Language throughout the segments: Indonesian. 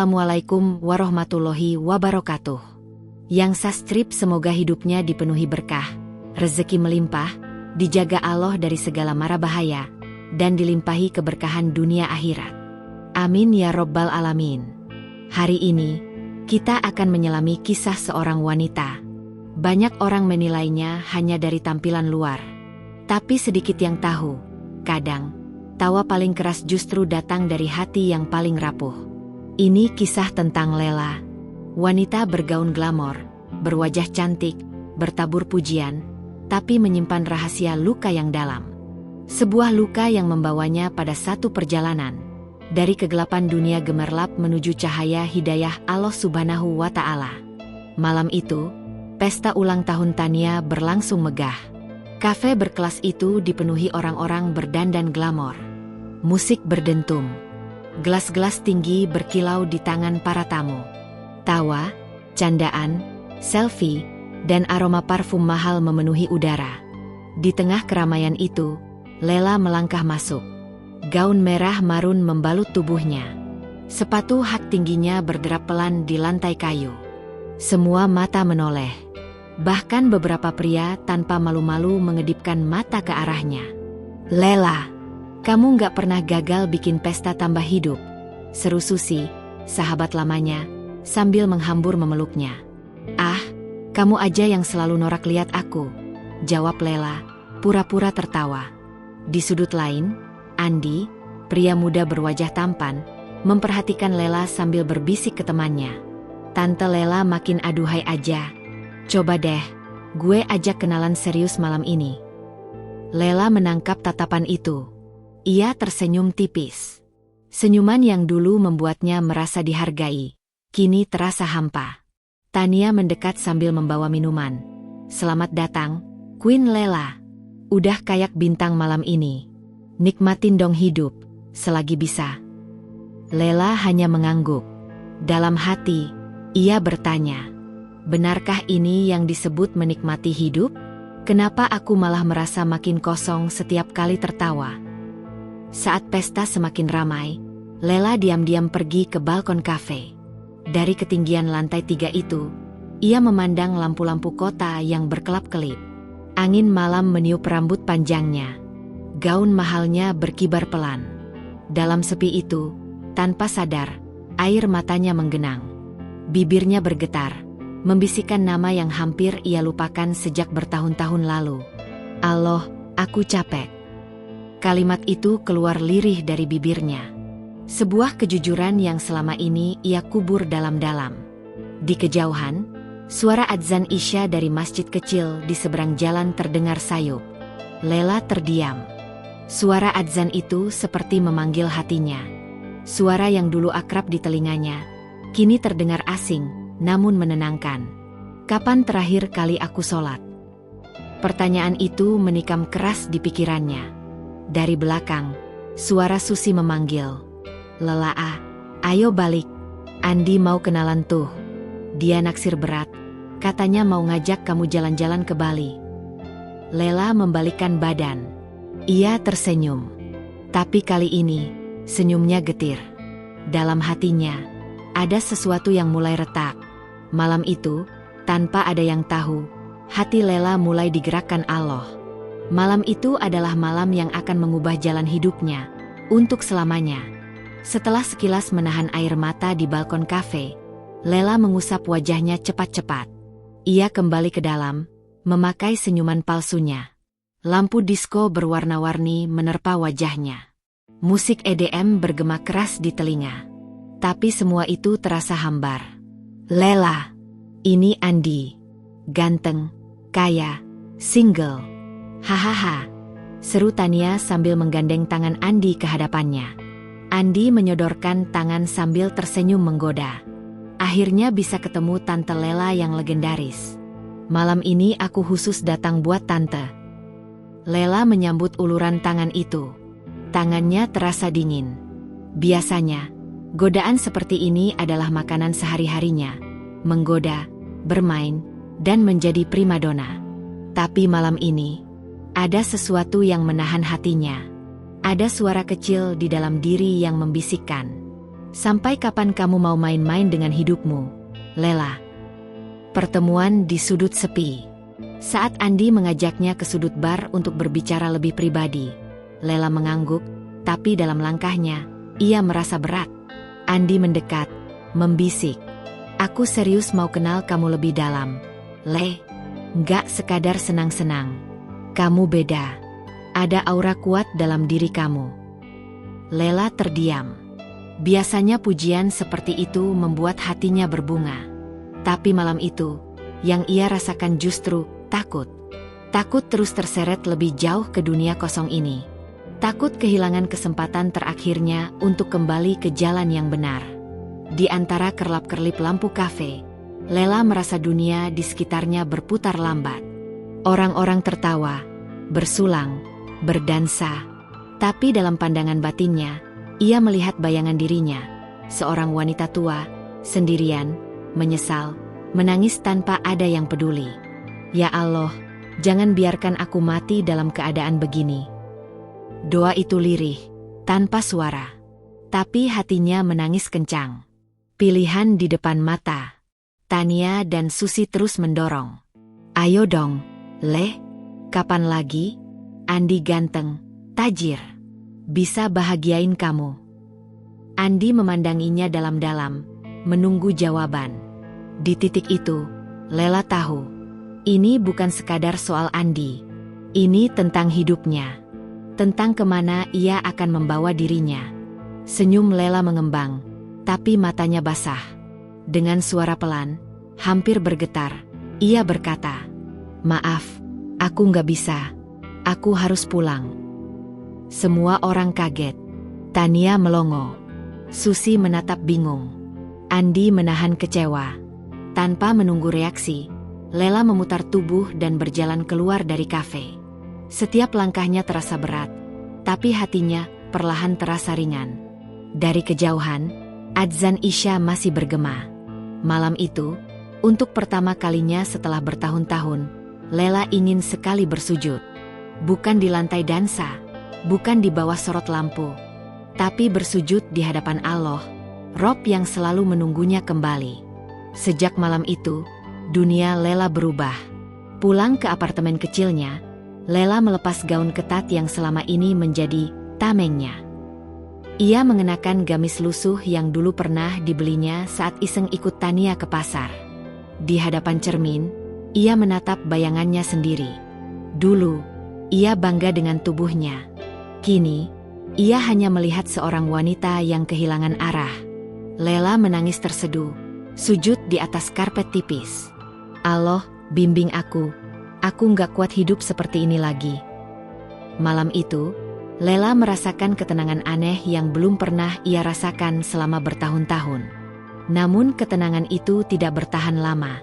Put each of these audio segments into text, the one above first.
Assalamualaikum warahmatullahi wabarakatuh. Yang sastrip semoga hidupnya dipenuhi berkah, rezeki melimpah, dijaga Allah dari segala mara bahaya, dan dilimpahi keberkahan dunia akhirat. Amin ya Rabbal Alamin. Hari ini, kita akan menyelami kisah seorang wanita. Banyak orang menilainya hanya dari tampilan luar. Tapi sedikit yang tahu, kadang, tawa paling keras justru datang dari hati yang paling rapuh. Ini kisah tentang Lela, wanita bergaun glamor, berwajah cantik, bertabur pujian, tapi menyimpan rahasia luka yang dalam. Sebuah luka yang membawanya pada satu perjalanan, dari kegelapan dunia gemerlap menuju cahaya hidayah Allah Subhanahu wa Ta'ala. Malam itu, pesta ulang tahun Tania berlangsung megah. Kafe berkelas itu dipenuhi orang-orang berdandan glamor. Musik berdentum. Gelas-gelas tinggi berkilau di tangan para tamu. Tawa, candaan, selfie, dan aroma parfum mahal memenuhi udara. Di tengah keramaian itu, Lela melangkah masuk. Gaun merah marun membalut tubuhnya. Sepatu hak tingginya berderap pelan di lantai kayu. Semua mata menoleh. Bahkan beberapa pria tanpa malu-malu mengedipkan mata ke arahnya. "Lela, kamu gak pernah gagal bikin pesta tambah hidup," seru Susi, sahabat lamanya, sambil menghambur memeluknya. "Ah, kamu aja yang selalu norak lihat aku," jawab Lela, pura-pura tertawa. Di sudut lain, Andi, pria muda berwajah tampan, memperhatikan Lela sambil berbisik ke temannya. "Tante Lela makin aduhai aja. Coba deh, gue ajak kenalan serius malam ini." Lela menangkap tatapan itu. Ia tersenyum tipis. Senyuman yang dulu membuatnya merasa dihargai, kini terasa hampa. Tania mendekat sambil membawa minuman. "Selamat datang, Queen Lela. Udah kayak bintang malam ini. Nikmatin dong hidup, selagi bisa." Lela hanya mengangguk. Dalam hati, ia bertanya, "Benarkah ini yang disebut menikmati hidup? Kenapa aku malah merasa makin kosong setiap kali tertawa?" Saat pesta semakin ramai, Lela diam-diam pergi ke balkon kafe. Dari ketinggian lantai 3 itu, ia memandang lampu-lampu kota yang berkelap-kelip. Angin malam meniup rambut panjangnya. Gaun mahalnya berkibar pelan. Dalam sepi itu, tanpa sadar, air matanya menggenang. Bibirnya bergetar, membisikkan nama yang hampir ia lupakan sejak bertahun-tahun lalu. "Allah, aku capek." Kalimat itu keluar lirih dari bibirnya. Sebuah kejujuran yang selama ini ia kubur dalam-dalam. Di kejauhan, suara adzan Isya dari masjid kecil di seberang jalan terdengar sayup. Lela terdiam. Suara adzan itu seperti memanggil hatinya. Suara yang dulu akrab di telinganya, kini terdengar asing, namun menenangkan. "Kapan terakhir kali aku sholat?" Pertanyaan itu menikam keras di pikirannya. Dari belakang, suara Susi memanggil, "Lelaa, ayo balik. Andi mau kenalan tuh. Dia naksir berat, katanya mau ngajak kamu jalan-jalan ke Bali." Lela membalikkan badan. Ia tersenyum. Tapi kali ini, senyumnya getir. Dalam hatinya, ada sesuatu yang mulai retak. Malam itu, tanpa ada yang tahu, hati Lela mulai digerakkan Allah. Malam itu adalah malam yang akan mengubah jalan hidupnya, untuk selamanya. Setelah sekilas menahan air mata di balkon kafe, Lela mengusap wajahnya cepat-cepat. Ia kembali ke dalam, memakai senyuman palsunya. Lampu disko berwarna-warni menerpa wajahnya. Musik EDM bergema keras di telinga. Tapi semua itu terasa hambar. "Lela, ini Andi. Ganteng, kaya, single." "Hahaha," seru Tania sambil menggandeng tangan Andi ke hadapannya. Andi menyodorkan tangan sambil tersenyum menggoda. "Akhirnya bisa ketemu Tante Lela yang legendaris. Malam ini aku khusus datang buat Tante." Lela menyambut uluran tangan itu. Tangannya terasa dingin. Biasanya, godaan seperti ini adalah makanan sehari-harinya. Menggoda, bermain, dan menjadi primadona. Tapi malam ini, ada sesuatu yang menahan hatinya. Ada suara kecil di dalam diri yang membisikkan, Sampai kapan kamu mau main-main dengan hidupmu, Lela? Pertemuan di sudut sepi. Saat Andi mengajaknya ke sudut bar untuk berbicara lebih pribadi, Lela mengangguk, tapi dalam langkahnya, ia merasa berat. Andi mendekat, membisik. Aku serius mau kenal kamu lebih dalam, Le. Nggak sekadar senang-senang. Kamu beda. Ada aura kuat dalam diri kamu. Lela terdiam. Biasanya pujian seperti itu membuat hatinya berbunga. Tapi malam itu, yang ia rasakan justru takut. Takut terus terseret lebih jauh ke dunia kosong ini. Takut kehilangan kesempatan terakhirnya untuk kembali ke jalan yang benar. Di antara kerlap-kerlip lampu kafe, Lela merasa dunia di sekitarnya berputar lambat. Orang-orang tertawa, bersulang, berdansa. Tapi dalam pandangan batinnya, ia melihat bayangan dirinya, seorang wanita tua, sendirian, menyesal, menangis tanpa ada yang peduli. Ya Allah, jangan biarkan aku mati dalam keadaan begini. Doa itu lirih, tanpa suara. Tapi hatinya menangis kencang. Pilihan di depan mata. Tania dan Susi terus mendorong. Ayo dong, Le. Kapan lagi? Andi ganteng, tajir. Bisa bahagiain kamu. Andi memandanginya dalam-dalam, menunggu jawaban. Di titik itu, Lela tahu. Ini bukan sekadar soal Andi. Ini tentang hidupnya. Tentang kemana ia akan membawa dirinya. Senyum Lela mengembang, tapi matanya basah. Dengan suara pelan, hampir bergetar, ia berkata, "Maaf, aku nggak bisa. Aku harus pulang." Semua orang kaget. Tania melongo. Susi menatap bingung. Andi menahan kecewa. Tanpa menunggu reaksi, Lela memutar tubuh dan berjalan keluar dari kafe. Setiap langkahnya terasa berat, tapi hatinya perlahan terasa ringan. Dari kejauhan, adzan Isya masih bergema. Malam itu, untuk pertama kalinya setelah bertahun-tahun, Lela ingin sekali bersujud. Bukan di lantai dansa, bukan di bawah sorot lampu, tapi bersujud di hadapan Allah, Rob yang selalu menunggunya kembali. Sejak malam itu, dunia Lela berubah. Pulang ke apartemen kecilnya, Lela melepas gaun ketat yang selama ini menjadi tamengnya. Ia mengenakan gamis lusuh yang dulu pernah dibelinya saat iseng ikut Tania ke pasar. Di hadapan cermin, ia menatap bayangannya sendiri. Dulu, ia bangga dengan tubuhnya. Kini, ia hanya melihat seorang wanita yang kehilangan arah. Lela menangis terseduh, sujud di atas karpet tipis. Allah, bimbing aku nggak kuat hidup seperti ini lagi. Malam itu, Lela merasakan ketenangan aneh yang belum pernah ia rasakan selama bertahun-tahun. Namun ketenangan itu tidak bertahan lama.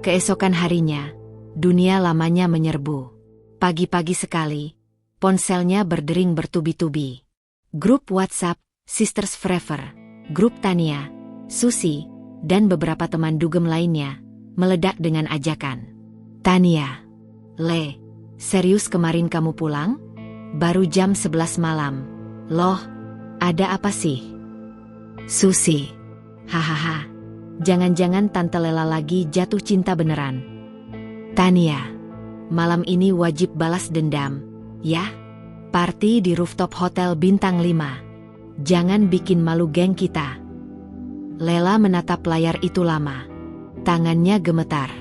Keesokan harinya, dunia lamanya menyerbu. Pagi-pagi sekali, ponselnya berdering bertubi-tubi. Grup WhatsApp, Sisters Forever, grup Tania, Susi, dan beberapa teman dugem lainnya, meledak dengan ajakan. Tania, Le, serius kemarin kamu pulang? Baru jam 11 malam. Loh, ada apa sih? Susi, hahaha, jangan-jangan Tante Lela lagi jatuh cinta beneran. Tania, malam ini wajib balas dendam, ya? Party di rooftop hotel bintang 5. Jangan bikin malu geng kita. Lela menatap layar itu lama. Tangannya gemetar.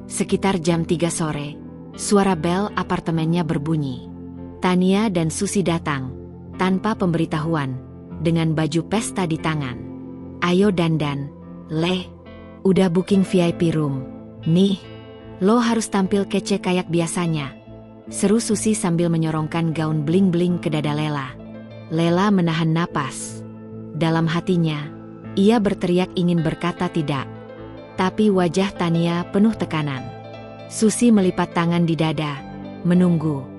Sekitar jam 3 sore, suara bel apartemennya berbunyi. Tania dan Susi datang, tanpa pemberitahuan, dengan baju pesta di tangan. Ayo dandan, Le. Udah booking VIP room. Nih, lo harus tampil kece kayak biasanya. Seru Susi sambil menyorongkan gaun bling-bling ke dada Lela. Lela menahan napas. Dalam hatinya, ia berteriak ingin berkata tidak. Tapi wajah Tania penuh tekanan. Susi melipat tangan di dada, menunggu.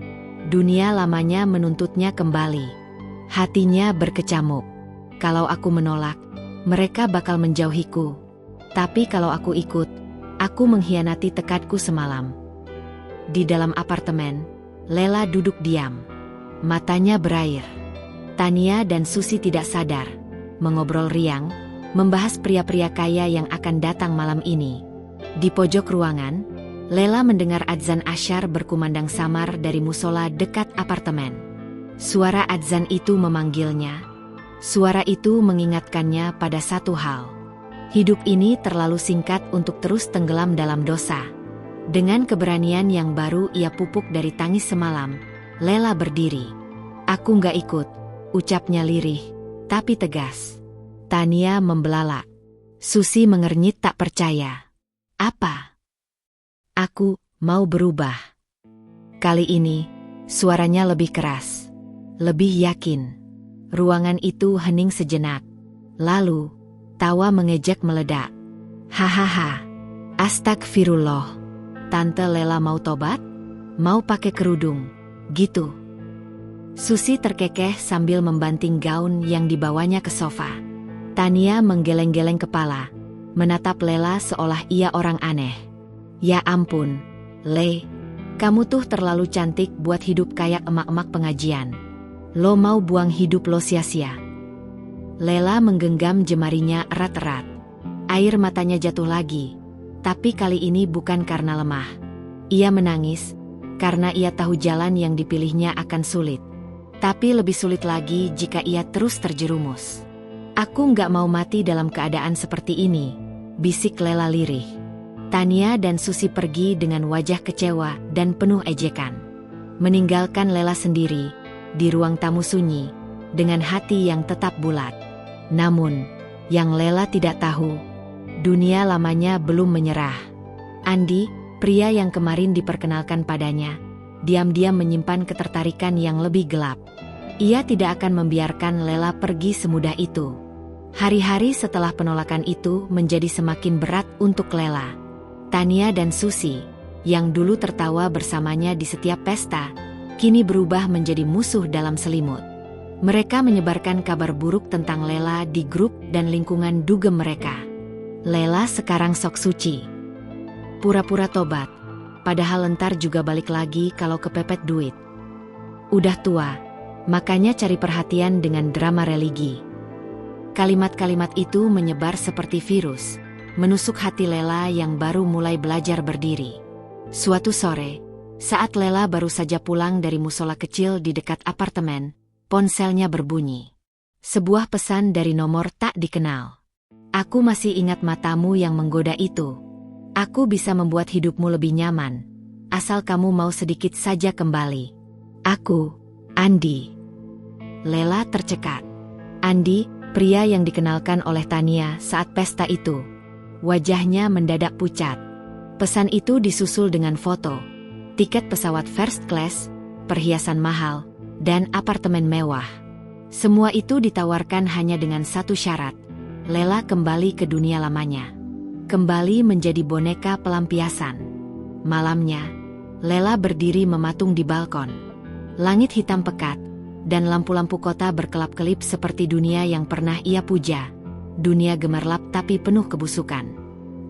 Dunia lamanya menuntutnya kembali. Hatinya berkecamuk. Kalau aku menolak, mereka bakal menjauhiku. Tapi kalau aku ikut, aku mengkhianati tekadku semalam. Di dalam apartemen, Lela duduk diam. Matanya berair. Tania dan Susi tidak sadar. mengobrol riang, membahas pria-pria kaya yang akan datang malam ini. Di pojok ruangan, Lela mendengar adzan asyar berkumandang samar dari musola dekat apartemen. Suara adzan itu memanggilnya. Suara itu mengingatkannya pada satu hal. Hidup ini terlalu singkat untuk terus tenggelam dalam dosa. Dengan keberanian yang baru ia pupuk dari tangis semalam, Lela berdiri. "Aku nggak ikut," ucapnya lirih, tapi tegas. Tania membelalak. Susi mengernyit tak percaya. "Apa?" "Aku mau berubah." Kali ini, suaranya lebih keras, lebih yakin. Ruangan itu hening sejenak. Lalu, tawa mengejek meledak. "Hahaha, astagfirullah. Tante Lela mau tobat? Mau pakai kerudung, gitu?" Susi terkekeh sambil membanting gaun yang dibawanya ke sofa. Tania menggeleng-geleng kepala, menatap Lela seolah ia orang aneh. "Ya ampun, Le, kamu tuh terlalu cantik buat hidup kayak emak-emak pengajian. Lo mau buang hidup lo sia-sia." Lela menggenggam jemarinya erat-erat. Air matanya jatuh lagi, tapi kali ini bukan karena lemah. Ia menangis, karena ia tahu jalan yang dipilihnya akan sulit. Tapi lebih sulit lagi jika ia terus terjerumus. "Aku nggak mau mati dalam keadaan seperti ini," bisik Lela lirih. Tania dan Susi pergi dengan wajah kecewa dan penuh ejekan. Meninggalkan Lela sendiri, di ruang tamu sunyi, dengan hati yang tetap bulat. Namun, yang Lela tidak tahu, dunia lamanya belum menyerah. Andi, pria yang kemarin diperkenalkan padanya, diam-diam menyimpan ketertarikan yang lebih gelap. Ia tidak akan membiarkan Lela pergi semudah itu. Hari-hari setelah penolakan itu menjadi semakin berat untuk Lela. Tania dan Susi, yang dulu tertawa bersamanya di setiap pesta, kini berubah menjadi musuh dalam selimut. Mereka menyebarkan kabar buruk tentang Lela di grup dan lingkungan dugem mereka. Lela sekarang sok suci. Pura-pura tobat, padahal entar juga balik lagi kalau kepepet duit. Udah tua, makanya cari perhatian dengan drama religi. Kalimat-kalimat itu menyebar seperti virus, menusuk hati Lela yang baru mulai belajar berdiri. Suatu sore, saat Lela baru saja pulang dari musola kecil di dekat apartemen, ponselnya berbunyi. Sebuah pesan dari nomor tak dikenal. "Aku masih ingat matamu yang menggoda itu. Aku bisa membuat hidupmu lebih nyaman, asal kamu mau sedikit saja kembali. Aku, Andi." Lela tercekat. Andi, pria yang dikenalkan oleh Tania saat pesta itu. Wajahnya mendadak pucat. Pesan itu disusul dengan foto, tiket pesawat first class, perhiasan mahal, dan apartemen mewah. Semua itu ditawarkan hanya dengan satu syarat: Lela kembali ke dunia lamanya. Kembali menjadi boneka pelampiasan. Malamnya, Lela berdiri mematung di balkon. Langit hitam pekat, dan lampu-lampu kota berkelap-kelip seperti dunia yang pernah ia puja. Dunia gemerlap tapi penuh kebusukan.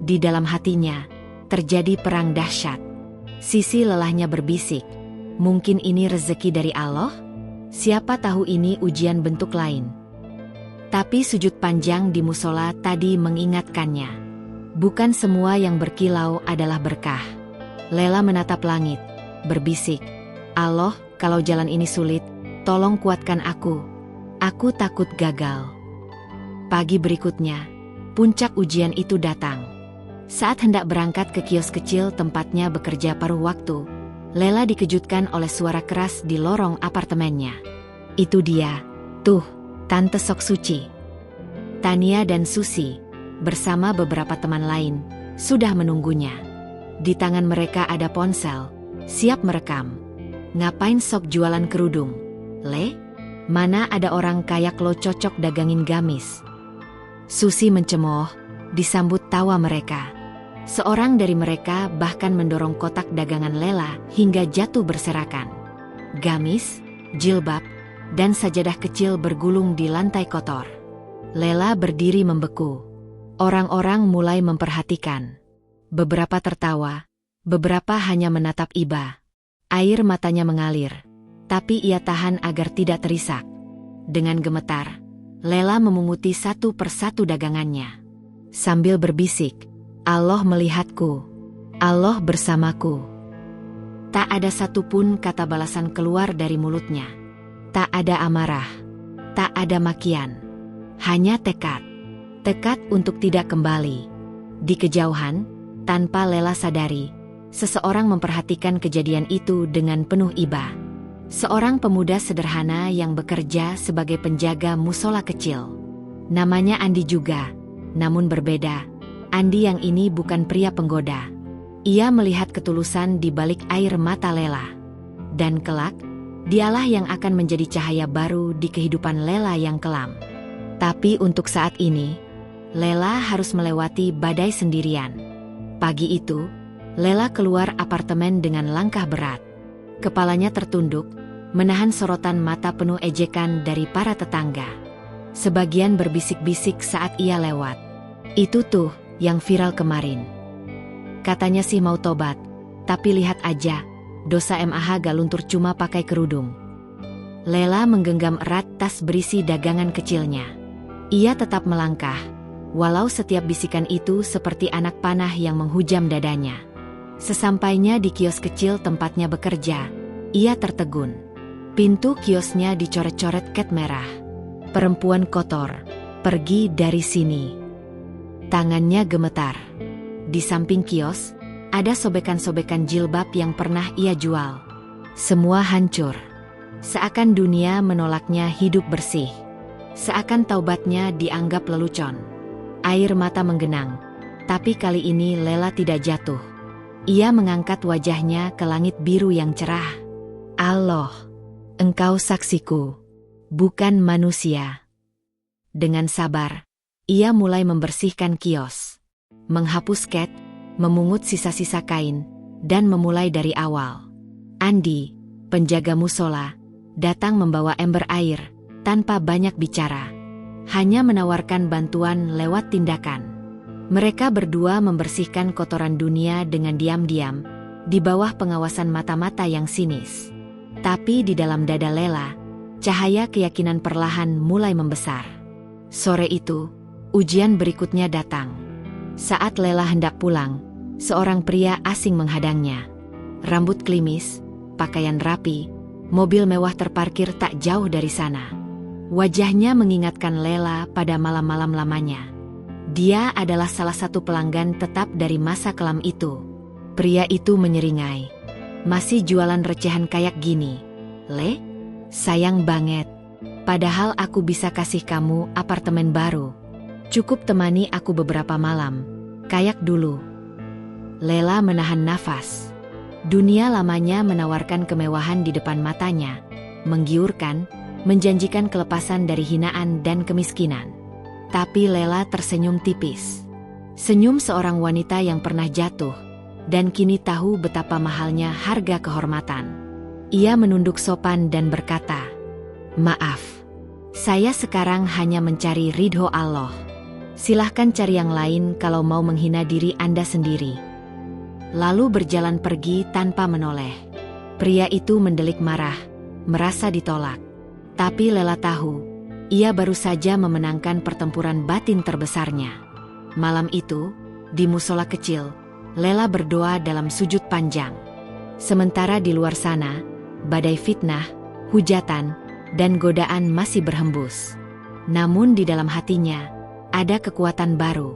Di dalam hatinya, terjadi perang dahsyat. Sisi lelahnya berbisik, "Mungkin ini rezeki dari Allah? Siapa tahu ini ujian bentuk lain." Tapi sujud panjang di musola tadi mengingatkannya. Bukan semua yang berkilau adalah berkah. Lela menatap langit, berbisik, "Allah, kalau jalan ini sulit, tolong kuatkan aku. Aku takut gagal." Pagi berikutnya, puncak ujian itu datang. Saat hendak berangkat ke kios kecil tempatnya bekerja paruh waktu, Lela dikejutkan oleh suara keras di lorong apartemennya. "Itu dia, tuh, Tante Sok Suci." Tania dan Susi, bersama beberapa teman lain, sudah menunggunya. Di tangan mereka ada ponsel, siap merekam. "Ngapain sok jualan kerudung, Le? Mana ada orang kayak lo cocok dagangin gamis." Susi mencemooh, disambut tawa mereka. Seorang dari mereka bahkan mendorong kotak dagangan Lela hingga jatuh berserakan. Gamis, jilbab, dan sajadah kecil bergulung di lantai kotor. Lela berdiri membeku. Orang-orang mulai memperhatikan. Beberapa tertawa, beberapa hanya menatap iba. Air matanya mengalir, tapi ia tahan agar tidak terisak. Dengan gemetar, Lela memunguti satu persatu dagangannya. Sambil berbisik, Allah melihatku. Allah bersamaku. Tak ada satupun kata balasan keluar dari mulutnya. Tak ada amarah. Tak ada makian. Hanya tekad. Tekad untuk tidak kembali. Di kejauhan, tanpa Lela sadari, seseorang memperhatikan kejadian itu dengan penuh iba. Seorang pemuda sederhana yang bekerja sebagai penjaga musola kecil. Namanya Andi juga, namun berbeda. Andi yang ini bukan pria penggoda. Ia melihat ketulusan di balik air mata Lela. Dan kelak, dialah yang akan menjadi cahaya baru di kehidupan Lela yang kelam. Tapi untuk saat ini, Lela harus melewati badai sendirian. Pagi itu, Lela keluar apartemen dengan langkah berat. Kepalanya tertunduk, menahan sorotan mata penuh ejekan dari para tetangga. Sebagian berbisik-bisik saat ia lewat. Itu tuh, yang viral kemarin. Katanya sih mau tobat, tapi lihat aja, dosa MAH gak luntur cuma pakai kerudung. Lela menggenggam erat tas berisi dagangan kecilnya. Ia tetap melangkah, walau setiap bisikan itu seperti anak panah yang menghujam dadanya. Sesampainya di kios kecil tempatnya bekerja, ia tertegun. Pintu kiosnya dicoret-coret cat merah. Perempuan kotor, pergi dari sini. Tangannya gemetar. Di samping kios, ada sobekan-sobekan jilbab yang pernah ia jual. Semua hancur. Seakan dunia menolaknya hidup bersih. Seakan taubatnya dianggap lelucon. Air mata menggenang. Tapi kali ini Lela tidak jatuh. Ia mengangkat wajahnya ke langit biru yang cerah. Allah, Engkau saksiku, bukan manusia. Dengan sabar, ia mulai membersihkan kios. Menghapus cat, memungut sisa-sisa kain, dan memulai dari awal. Andi, penjaga musola, datang membawa ember air, tanpa banyak bicara. Hanya menawarkan bantuan lewat tindakan. Mereka berdua membersihkan kotoran dunia dengan diam-diam, di bawah pengawasan mata-mata yang sinis. Tapi di dalam dada Lela, cahaya keyakinan perlahan mulai membesar. Sore itu, ujian berikutnya datang. Saat Lela hendak pulang, seorang pria asing menghadangnya. Rambut klimis, pakaian rapi, mobil mewah terparkir tak jauh dari sana. Wajahnya mengingatkan Lela pada malam-malam lamanya. Dia adalah salah satu pelanggan tetap dari masa kelam itu. Pria itu menyeringai. Masih jualan recehan kayak gini, Le? Sayang banget. Padahal aku bisa kasih kamu apartemen baru. Cukup temani aku beberapa malam, kayak dulu. Lela menahan nafas. Dunia lamanya menawarkan kemewahan di depan matanya, menggiurkan, menjanjikan kelepasan dari hinaan dan kemiskinan. Tapi Lela tersenyum tipis. Senyum seorang wanita yang pernah jatuh, dan kini tahu betapa mahalnya harga kehormatan. Ia menunduk sopan dan berkata, "Maaf, saya sekarang hanya mencari ridho Allah. Silahkan cari yang lain kalau mau menghina diri Anda sendiri." Lalu berjalan pergi tanpa menoleh. Pria itu mendelik marah, merasa ditolak. Tapi Lela tahu, ia baru saja memenangkan pertempuran batin terbesarnya. Malam itu, di musola kecil, Lela berdoa dalam sujud panjang. Sementara di luar sana, badai fitnah, hujatan, dan godaan masih berhembus. Namun di dalam hatinya, ada kekuatan baru.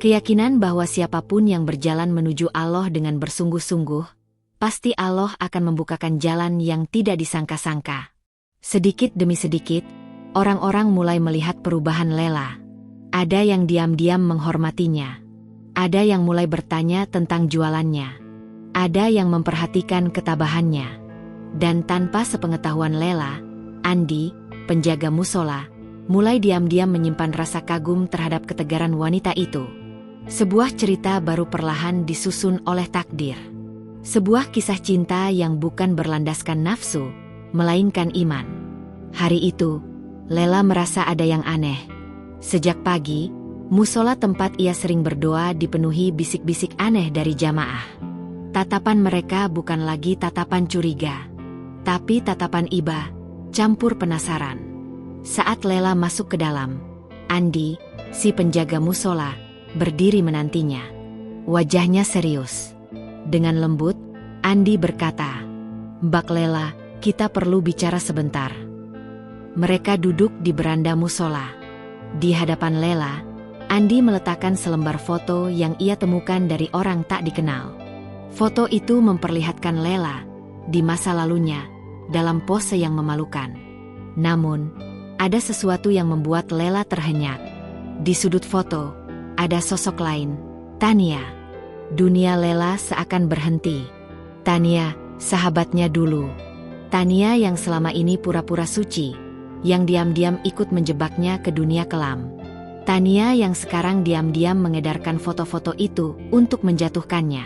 Keyakinan bahwa siapapun yang berjalan menuju Allah dengan bersungguh-sungguh, pasti Allah akan membukakan jalan yang tidak disangka-sangka. Sedikit demi sedikit, orang-orang mulai melihat perubahan Lela. Ada yang diam-diam menghormatinya. Ada yang mulai bertanya tentang jualannya. Ada yang memperhatikan ketabahannya. Dan tanpa sepengetahuan Lela, Andi, penjaga musola, mulai diam-diam menyimpan rasa kagum terhadap ketegaran wanita itu. Sebuah cerita baru perlahan disusun oleh takdir. Sebuah kisah cinta yang bukan berlandaskan nafsu, melainkan iman. Hari itu, Lela merasa ada yang aneh. Sejak pagi, musola tempat ia sering berdoa dipenuhi bisik-bisik aneh dari jamaah. Tatapan mereka bukan lagi tatapan curiga, tapi tatapan iba, campur penasaran. Saat Lela masuk ke dalam, Andi, si penjaga musola, berdiri menantinya. Wajahnya serius. Dengan lembut, Andi berkata, "Mbak Lela, kita perlu bicara sebentar." Mereka duduk di beranda musola. Di hadapan Lela, Andi meletakkan selembar foto yang ia temukan dari orang tak dikenal. Foto itu memperlihatkan Lela di masa lalunya dalam pose yang memalukan. Namun, ada sesuatu yang membuat Lela terhenyak. Di sudut foto, ada sosok lain, Tania. Dunia Lela seakan berhenti. Tania, sahabatnya dulu. Tania yang selama ini pura-pura suci, yang diam-diam ikut menjebaknya ke dunia kelam. Tania yang sekarang diam-diam mengedarkan foto-foto itu untuk menjatuhkannya.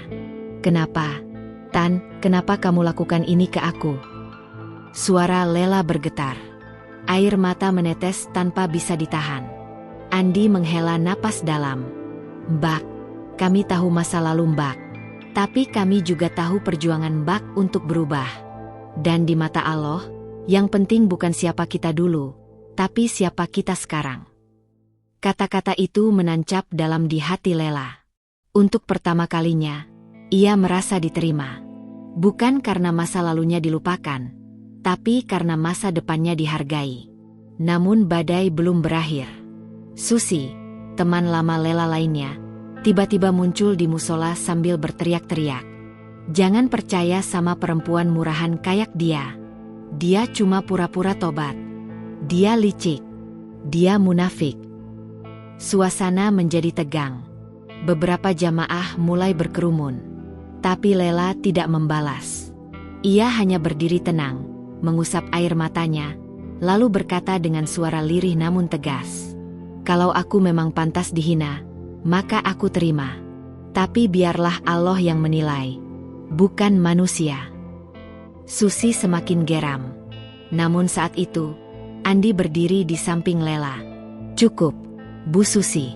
"Kenapa? Tan, kenapa kamu lakukan ini ke aku?" Suara Lela bergetar. Air mata menetes tanpa bisa ditahan. Andi menghela napas dalam. "Mbak, kami tahu masa lalu Mbak. Tapi kami juga tahu perjuangan Mbak untuk berubah. Dan di mata Allah, yang penting bukan siapa kita dulu, tapi siapa kita sekarang." Kata-kata itu menancap dalam di hati Lela. Untuk pertama kalinya, ia merasa diterima. Bukan karena masa lalunya dilupakan, tapi karena masa depannya dihargai. Namun badai belum berakhir. Susi, teman lama Lela lainnya, tiba-tiba muncul di musola sambil berteriak-teriak. "Jangan percaya sama perempuan murahan kayak dia. Dia cuma pura-pura tobat. Dia licik. Dia munafik." Suasana menjadi tegang. Beberapa jamaah mulai berkerumun. Tapi Lela tidak membalas. Ia hanya berdiri tenang, mengusap air matanya, lalu berkata dengan suara lirih namun tegas, "Kalau aku memang pantas dihina, maka aku terima. Tapi biarlah Allah yang menilai, bukan manusia." Susi semakin geram. Namun saat itu, Andi berdiri di samping Lela. "Cukup, Bu Susi.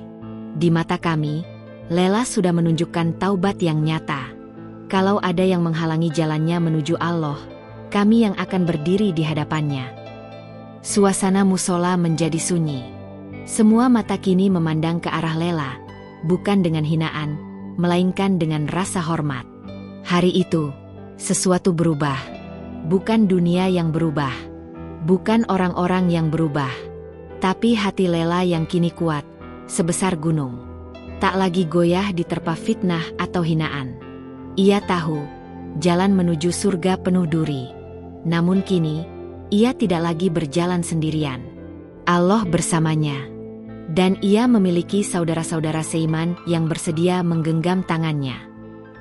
Di mata kami, Lela sudah menunjukkan taubat yang nyata. Kalau ada yang menghalangi jalannya menuju Allah, kami yang akan berdiri di hadapannya." Suasana musola menjadi sunyi. Semua mata kini memandang ke arah Lela, bukan dengan hinaan, melainkan dengan rasa hormat. Hari itu, sesuatu berubah. Bukan dunia yang berubah. Bukan orang-orang yang berubah. Tapi hati Lela yang kini kuat, sebesar gunung. Tak lagi goyah diterpa fitnah atau hinaan. Ia tahu, jalan menuju surga penuh duri. Namun kini, ia tidak lagi berjalan sendirian. Allah bersamanya. Dan ia memiliki saudara-saudara seiman yang bersedia menggenggam tangannya.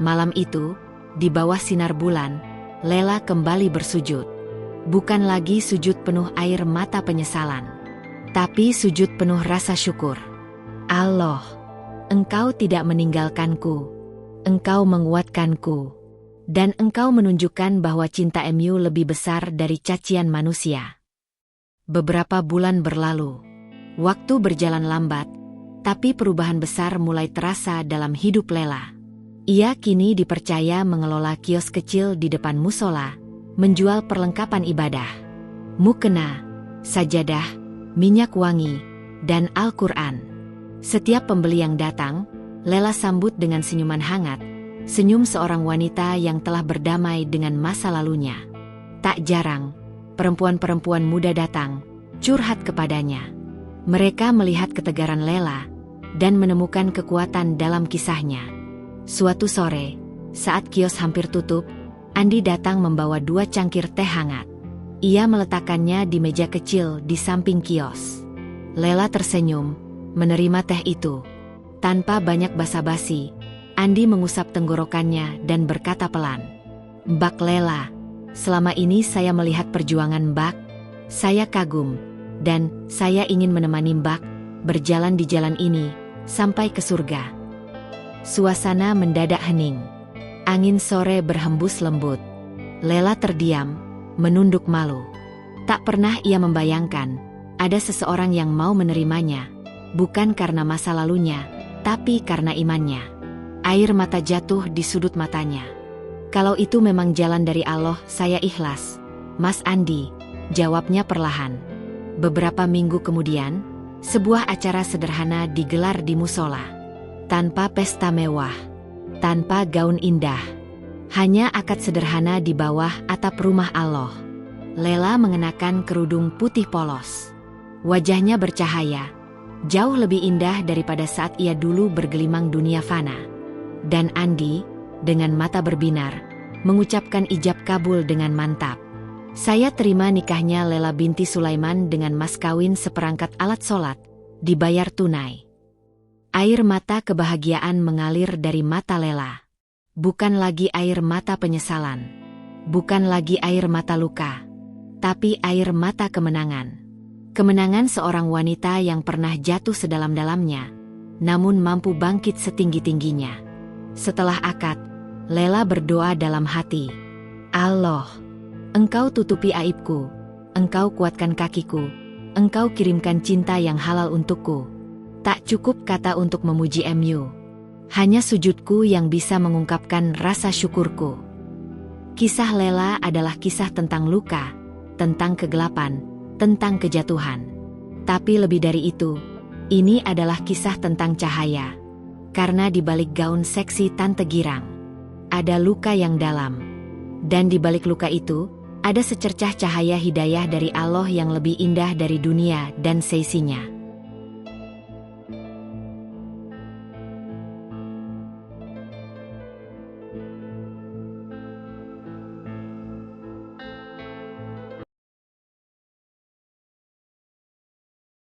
Malam itu, di bawah sinar bulan, Lela kembali bersujud. Bukan lagi sujud penuh air mata penyesalan, tapi sujud penuh rasa syukur. "Allah, Engkau tidak meninggalkanku. Engkau menguatkanku. Dan Engkau menunjukkan bahwa cinta MU lebih besar dari cacian manusia." Beberapa bulan berlalu. Waktu berjalan lambat, tapi perubahan besar mulai terasa dalam hidup Lela. Ia kini dipercaya mengelola kios kecil di depan musola, menjual perlengkapan ibadah. Mukena, sajadah, minyak wangi, dan Al-Quran. Setiap pembeli yang datang, Lela sambut dengan senyuman hangat, senyum seorang wanita yang telah berdamai dengan masa lalunya. Tak jarang, perempuan-perempuan muda datang, curhat kepadanya. Mereka melihat ketegaran Lela, dan menemukan kekuatan dalam kisahnya. Suatu sore, saat kios hampir tutup, Andi datang membawa 2 cangkir teh hangat. Ia meletakkannya di meja kecil di samping kios. Lela tersenyum, menerima teh itu. Tanpa banyak basa-basi, Andi mengusap tenggorokannya dan berkata pelan, "Mbak Lela, selama ini saya melihat perjuangan Mbak. Saya kagum, dan saya ingin menemani Mbak berjalan di jalan ini sampai ke surga." Suasana mendadak hening. Angin sore berhembus lembut. Lela terdiam, menunduk malu. Tak pernah ia membayangkan ada seseorang yang mau menerimanya, bukan karena masa lalunya, tapi karena imannya. Air mata jatuh di sudut matanya. "Kalau itu memang jalan dari Allah, saya ikhlas, Mas Andi," jawabnya perlahan. Beberapa minggu kemudian, sebuah acara sederhana digelar di musola. Tanpa pesta mewah, tanpa gaun indah, hanya akad sederhana di bawah atap rumah Allah. Lela mengenakan kerudung putih polos. Wajahnya bercahaya, jauh lebih indah daripada saat ia dulu bergelimang dunia fana. Dan Andi, dengan mata berbinar, mengucapkan ijab kabul dengan mantap. Saya terima nikahnya Lela binti Sulaiman dengan mas kawin seperangkat alat sholat, dibayar tunai. Air mata kebahagiaan mengalir dari mata Lela. Bukan lagi air mata penyesalan. Bukan lagi air mata luka. Tapi air mata kemenangan. Kemenangan seorang wanita yang pernah jatuh sedalam-dalamnya, namun mampu bangkit setinggi-tingginya. Setelah akad, Lela berdoa dalam hati. Allah, Engkau tutupi aibku, Engkau kuatkan kakiku, Engkau kirimkan cinta yang halal untukku. Tak cukup kata untuk memuji MU. Hanya sujudku yang bisa mengungkapkan rasa syukurku. Kisah Lela adalah kisah tentang luka, tentang kegelapan, tentang kejatuhan. Tapi lebih dari itu, ini adalah kisah tentang cahaya. Karena di balik gaun seksi Tante Girang, ada luka yang dalam. Dan di balik luka itu, ada secercah cahaya hidayah dari Allah yang lebih indah dari dunia dan seisinya.